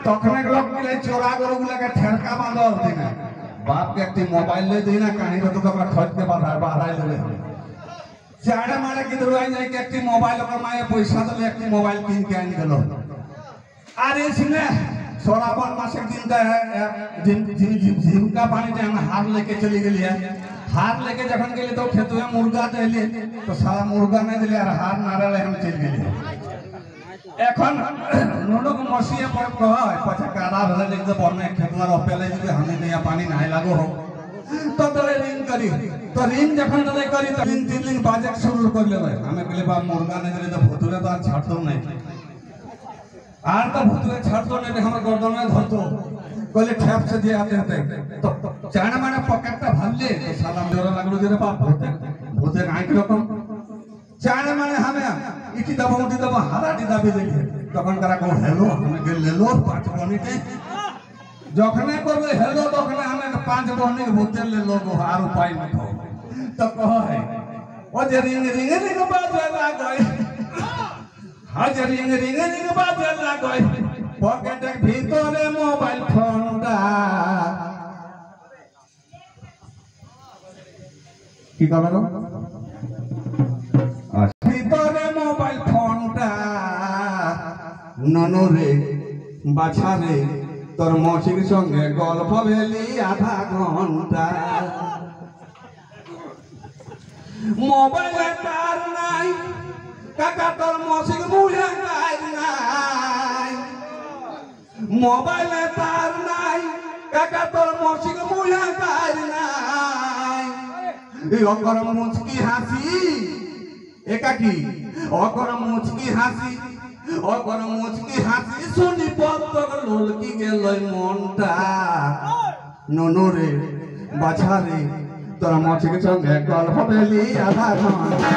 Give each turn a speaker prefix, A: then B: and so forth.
A: তখন লোক মিলে চোরা গরুগুলাকে ঠেরকা বাঁধা হতে না বাপকে একটি মোবাইল ले दी ना कहीं तो कपड़ा खरीद के बाहर ले चाड़ा मारे की दरवाई जाए कि एक मोबाइल और माये पैसा दले एक मोबाइल किन के आन दिलो अरे इसने सोराबन मासे दिन का झिमका पानी टाइम हार लेके चली गई है हार लेके जखन गेली तो खेत में मुर्गा देली तो सारा मुर्गा नहीं दिले और हार नारा ले हम चल गेली এখন ননক মসিয়ে পড় কয় পছা কাদা ভলে দেখতে বনে খেতওয়ার অপেলে যদি হানি দেয়া পানি নাই লাগো हो तो तले रिंग करी तो रिंग जखन तले करी तो रिंग तीन दिन बाजे शुरू कर लेबे हमें कहले बा मुर्गा नहीं दिले तो भुतुरे तो छाड़तो नहीं आर तो भुतुरे छाड़तो नहीं हमर गर्दन में धरतो कहले ठैप से जे आते होते तो चाणा माने पकेटटा भालले तो साला जोर लागलो जे बाप भूते भूते आंख रकम चाणा माने हमें इटी दबा हाराटी दाबी देखे तखन करा को हेलो हमें गेल लेलो पांच बनिटे जखने करबे हेलो तखने हमें पांच बहनी के भूते ले लोग हार उपाय न हो तो कह है ओ जे रिंग रिंग रिंग बाजे लागय हां जे रिंग रिंग रिंग बाजे लागय पॉकेट के भीतरे मोबाइल फोनटा की कहलो भीतरे मोबाइल फोनटा ननो रे बाछा रे তোর মসির সঙ্গে গল্প ভেলি আধা ঘন্টা মোবাইলে তার নাই কাকা তোর মসির মুহে তার নাই মোবাইলে তার নাই কাকা তোর মসির মুহে তার নাই অকর মুচকি হাসি একাকি অকর মুচকি হাসি অকর মুচকি হাসি শুনি পত্তক ললকি গেল মনটা ননরে বাছারে তোরা মচকে সঙ্গে গল্প বেলি আধা ঘন্টা